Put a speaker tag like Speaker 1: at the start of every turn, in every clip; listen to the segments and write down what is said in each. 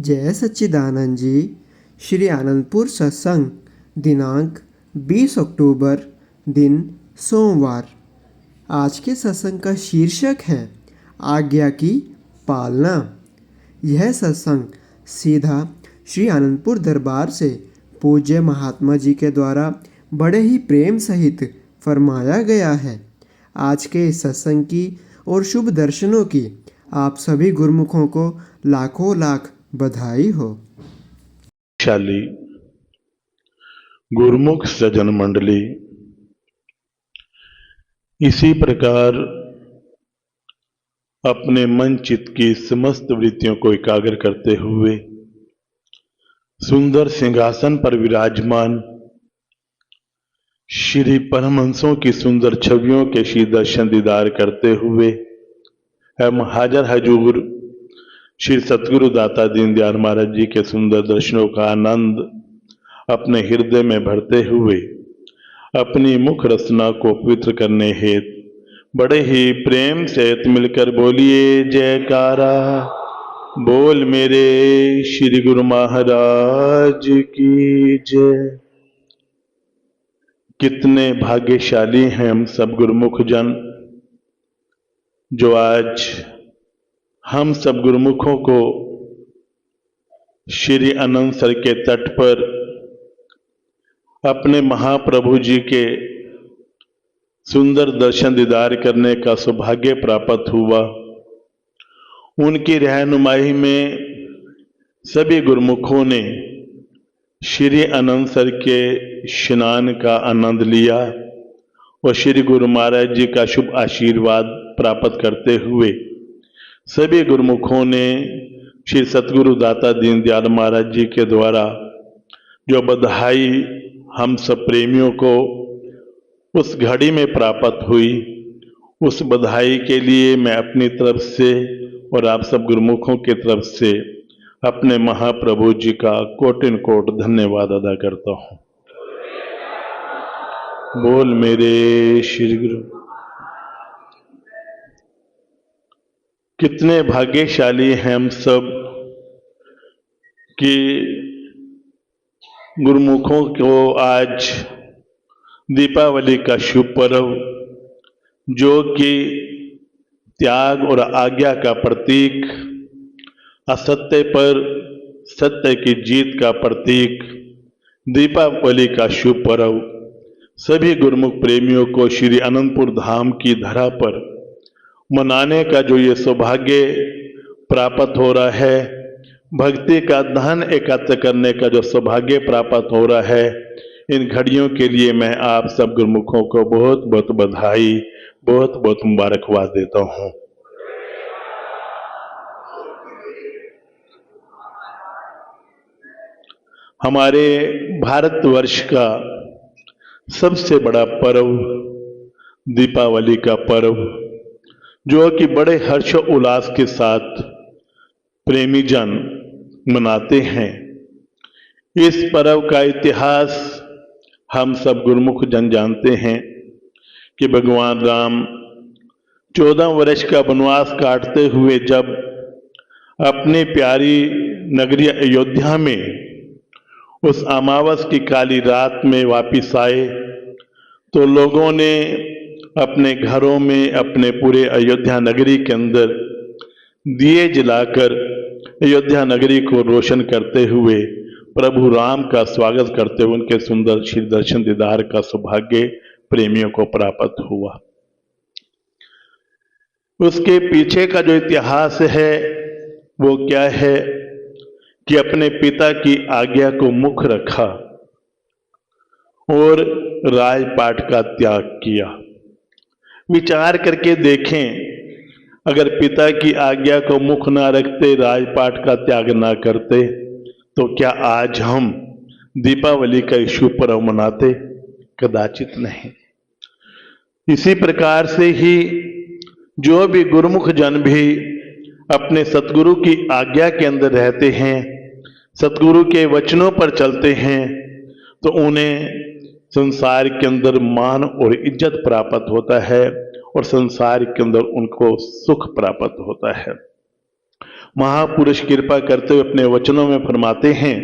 Speaker 1: जय सच्चिदानंद जी। श्री आनंदपुर सत्संग दिनांक 20 अक्टूबर दिन सोमवार। आज के सत्संग का शीर्षक है आज्ञा की पालना। यह सत्संग सीधा श्री आनंदपुर दरबार से पूज्य महात्मा जी के द्वारा बड़े ही प्रेम सहित फरमाया गया है। आज के इस सत्संग की और शुभ दर्शनों की आप सभी गुरुमुखों को लाखों लाख बधाई हो।
Speaker 2: शाली गुरुमुख सज्जन मंडली, इसी प्रकार अपने मन चित्त की समस्त वृत्तियों को एकाग्र करते हुए सुंदर सिंहासन पर विराजमान श्री परमहंसों की सुंदर छवियों के श्री दर्शन दीदार करते हुए हम हाजर हजूर श्री सतगुरु दाता दीनदयाल महाराज जी के सुंदर दर्शनों का आनंद अपने हृदय में भरते हुए अपनी मुख रचना को पवित्र करने हेतु बड़े ही प्रेम से मिलकर बोलिए जयकारा। बोल मेरे श्री गुरु महाराज की जय। कितने भाग्यशाली हैं हम सब गुरुमुख जन, जो आज हम सब गुरुमुखों को श्री अनंतसर के तट पर अपने महाप्रभु जी के सुंदर दर्शन दीदार करने का सौभाग्य प्राप्त हुआ। उनकी रहनुमाई में सभी गुरुमुखों ने श्री अनंतसर के स्नान का आनंद लिया और श्री गुरु महाराज जी का शुभ आशीर्वाद प्राप्त करते हुए सभी गुरुमुखों ने श्री सतगुरु दाता दीनदयाल महाराज जी के द्वारा जो बधाई हम सब प्रेमियों को उस घड़ी में प्राप्त हुई, उस बधाई के लिए मैं अपनी तरफ से और आप सब गुरुमुखों की तरफ से अपने महाप्रभु जी का कोटिन कोट धन्यवाद अदा करता हूँ। बोल मेरे श्री गुरु। कितने भाग्यशाली हैं हम सब कि गुरुमुखों को आज दीपावली का शुभ पर्व, जो कि त्याग और आज्ञा का प्रतीक, असत्य पर सत्य की जीत का प्रतीक दीपावली का शुभ पर्व सभी गुरुमुख प्रेमियों को श्री अनंतपुर धाम की धरा पर मनाने का जो ये सौभाग्य प्राप्त हो रहा है, भक्ति का धन एकत्र करने का जो सौभाग्य प्राप्त हो रहा है, इन घड़ियों के लिए मैं आप सब गुरुमुखों को बहुत बहुत बधाई, बहुत बहुत मुबारकबाद देता हूँ। हमारे भारतवर्ष का सबसे बड़ा पर्व दीपावली का पर्व, जो कि बड़े हर्ष उल्लास के साथ प्रेमी जन मनाते हैं। इस पर्व का इतिहास हम सब गुरुमुख जन जानते हैं कि भगवान राम 14 वर्ष का वनवास काटते हुए जब अपनी प्यारी नगरी अयोध्या में उस अमावस की काली रात में वापिस आए, तो लोगों ने अपने घरों में, अपने पूरे अयोध्या नगरी के अंदर दिए जलाकर अयोध्या नगरी को रोशन करते हुए प्रभु राम का स्वागत करते हुए उनके सुंदर श्री दर्शन दीदार का सौभाग्य प्रेमियों को प्राप्त हुआ। उसके पीछे का जो इतिहास है वो क्या है कि अपने पिता की आज्ञा को मुख रखा और राजपाट का त्याग किया। विचार करके देखें, अगर पिता की आज्ञा को मुख ना रखते, राजपाट का त्याग ना करते, तो क्या आज हम दीपावली का शुभ पर्व मनाते? कदाचित नहीं। इसी प्रकार से ही जो भी गुरुमुख जन भी अपने सतगुरु की आज्ञा के अंदर रहते हैं, सतगुरु के वचनों पर चलते हैं, तो उन्हें संसार के अंदर मान और इज्जत प्राप्त होता है और संसार के अंदर उनको सुख प्राप्त होता है। महापुरुष कृपा करते हुए अपने वचनों में फरमाते हैं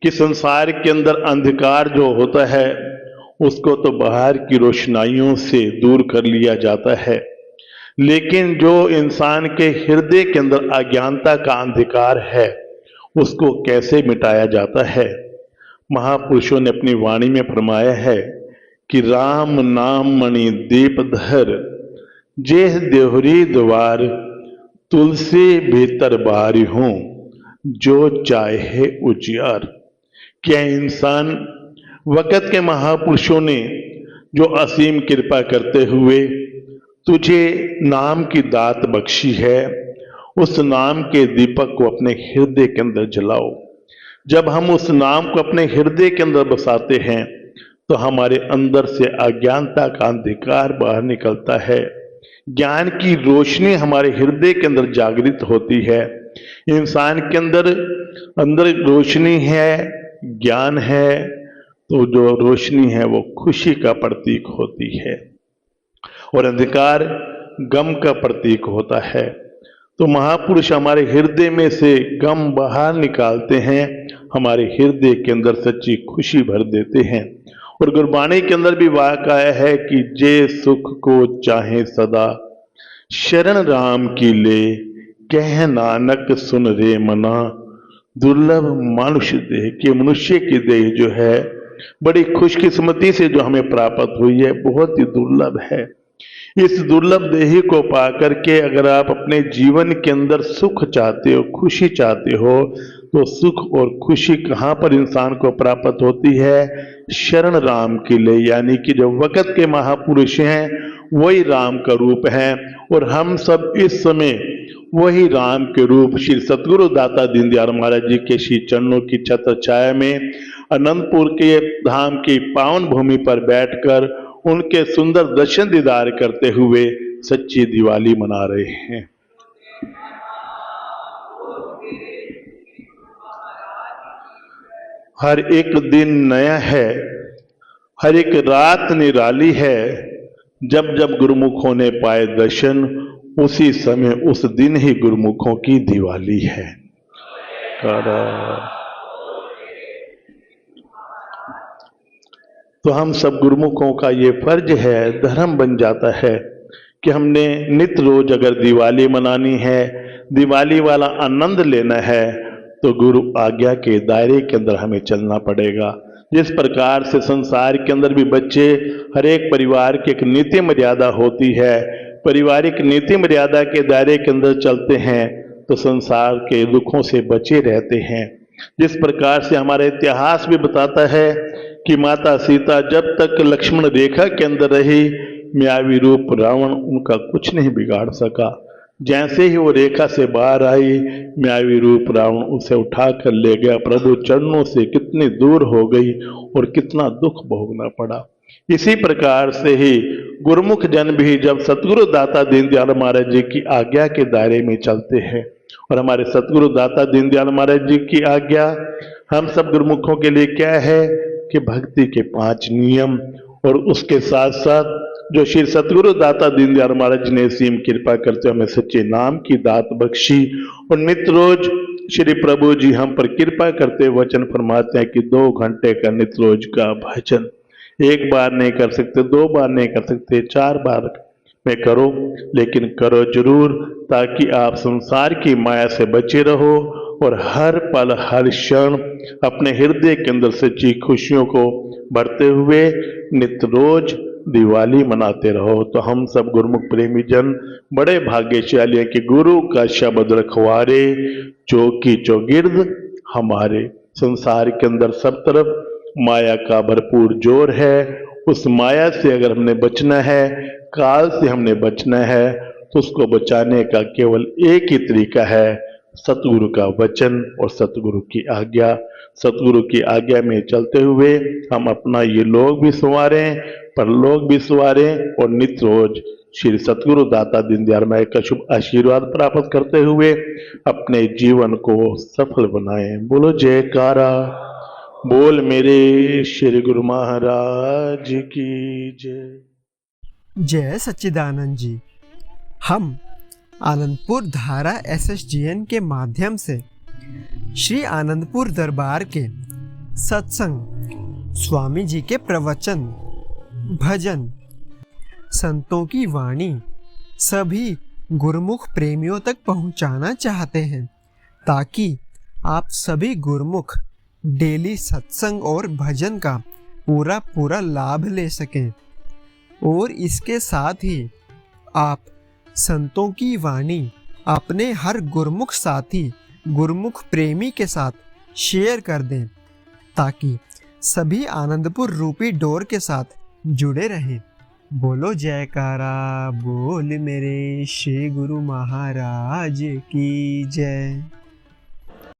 Speaker 2: कि संसार के अंदर अंधकार जो होता है उसको तो बाहर की रोशनाइयों से दूर कर लिया जाता है, लेकिन जो इंसान के हृदय के अंदर अज्ञानता का अंधकार है उसको कैसे मिटाया जाता है। महापुरुषों ने अपनी वाणी में फरमाया है कि राम नाम मणि दीप धर, जेह देहरी द्वार, तुलसी भीतर बारी हूं, जो चाहे उजियार। क्या इंसान वक़्त के महापुरुषों ने जो असीम कृपा करते हुए तुझे नाम की दात बख्शी है, उस नाम के दीपक को अपने हृदय के अंदर जलाओ। जब हम उस नाम को अपने हृदय के अंदर बसाते हैं तो हमारे अंदर से अज्ञानता का अंधकार बाहर निकलता है, ज्ञान की रोशनी हमारे हृदय के अंदर जागृत होती है। इंसान के अंदर रोशनी है, ज्ञान है, तो जो रोशनी है वो खुशी का प्रतीक होती है और अंधकार गम का प्रतीक होता है। तो महापुरुष हमारे हृदय में से गम बाहर निकालते हैं, हमारे हृदय के अंदर सच्ची खुशी भर देते हैं। और गुरबाणी के अंदर भी वाक़ा है कि जे सुख को चाहे सदा, शरण राम की ले, कह नानक सुन रे मना। दुर्लभ मनुष्य देह, कि मनुष्य की देह जो है बड़ी खुशकिस्मती से जो हमें प्राप्त हुई है, बहुत ही दुर्लभ है। इस दुर्लभ देह को पा करके अगर आप अपने जीवन के अंदर सुख चाहते हो, खुशी चाहते हो, तो सुख और खुशी कहाँ पर इंसान को प्राप्त होती है? शरण राम की ले, यानी कि जो वक़्त के महापुरुष हैं वही राम का रूप है। और हम सब इस समय वही राम के रूप श्री सतगुरु दाता दीनदयाल महाराज जी के श्री चरणों की छत्र छाया में अनंतपुर के धाम की पावन भूमि पर बैठकर उनके सुंदर दर्शन दीदार करते हुए सच्ची दिवाली मना रहे हैं। हर एक दिन नया है, हर एक रात निराली है। जब जब गुरुमुखों ने पाए दर्शन, उसी समय उस दिन ही गुरुमुखों की दिवाली है। तो हम सब गुरुमुखों का ये फर्ज है, धर्म बन जाता है कि हमने नित रोज अगर दिवाली मनानी है, दिवाली वाला आनंद लेना है, तो गुरु आज्ञा के दायरे के अंदर हमें चलना पड़ेगा। जिस प्रकार से संसार के अंदर भी बच्चे, हर एक परिवार की एक नीति मर्यादा होती है, पारिवारिक नीति मर्यादा के दायरे के अंदर चलते हैं तो संसार के दुखों से बचे रहते हैं। जिस प्रकार से हमारा इतिहास भी बताता है कि माता सीता जब तक लक्ष्मण रेखा के अंदर रही, मायावी रूप रावण उनका कुछ नहीं बिगाड़ सका। जैसे ही वो रेखा से बाहर आई, मायावी रूप रावण उसे उठा कर ले गया, प्रभु चरणों से कितनी दूर हो गई और कितना दुख भोगना पड़ा। इसी प्रकार से ही गुरुमुख जन भी जब सतगुरु दाता दीनदयाल महाराज जी की आज्ञा के दायरे में चलते हैं, और हमारे सतगुरु दाता दीनदयाल महाराज जी की आज्ञा हम सब गुरुमुखों के लिए क्या है कि भक्ति के 5 नियम, और उसके साथ साथ जो श्री सतगुरु दाता दीनदयाल महाराज जी ने सीम कृपा करते हमें सच्चे नाम की दात बख्शी। और नित्य रोज श्री प्रभु जी हम पर कृपा करते वचन फरमाते हैं कि 2 घंटे का नित्य रोज का भजन 1 बार नहीं कर सकते, 2 बार नहीं कर सकते, 4 बार में करो, लेकिन करो जरूर, ताकि आप संसार की माया से बचे रहो और हर पल हर क्षण अपने हृदय के अंदर सच्ची खुशियों को भरते हुए नित्य रोज दिवाली मनाते रहो। तो हम सब गुरुमुख प्रेमी जन बड़े भाग्यशाली हैं कि गुरु का शब्द रखवारे, चौकी चौगिर्द हमारे। संसार के अंदर सब तरफ माया का भरपूर जोर है। उस माया से अगर हमने बचना है, काल से हमने बचना है, तो उसको बचाने का केवल एक ही तरीका है, सतगुरु का वचन और सतगुरु की आज्ञा। सतगुरु की आज्ञा में चलते हुए हम अपना ये लोक भी संवारें, परलोक भी संवारें, और नित्य रोज श्री सतगुरु दाता दीनदयाल महाराज का शुभ आशीर्वाद प्राप्त करते हुए अपने जीवन को सफल बनाएं। बोलो जयकारा, बोल मेरे श्री गुरु महाराज की जय।
Speaker 1: जय सच्चिदानंद जी। हम आनंदपुर धारा SSGN के माध्यम से श्री आनंदपुर दरबार के सत्संग, स्वामी जी के प्रवचन, भजन, संतों की वाणी सभी गुरुमुख प्रेमियों तक पहुंचाना चाहते हैं, ताकि आप सभी गुरुमुख डेली सत्संग और भजन का पूरा लाभ ले सकें। और इसके साथ ही आप संतों की वाणी अपने हर गुरुमुख साथी, गुरुमुख प्रेमी के साथ शेयर कर दें, ताकि सभी आनंदपुर रूपी डोर के साथ जुड़े रहें। बोलो जयकारा बोल मेरे श्री गुरु महाराज की जय।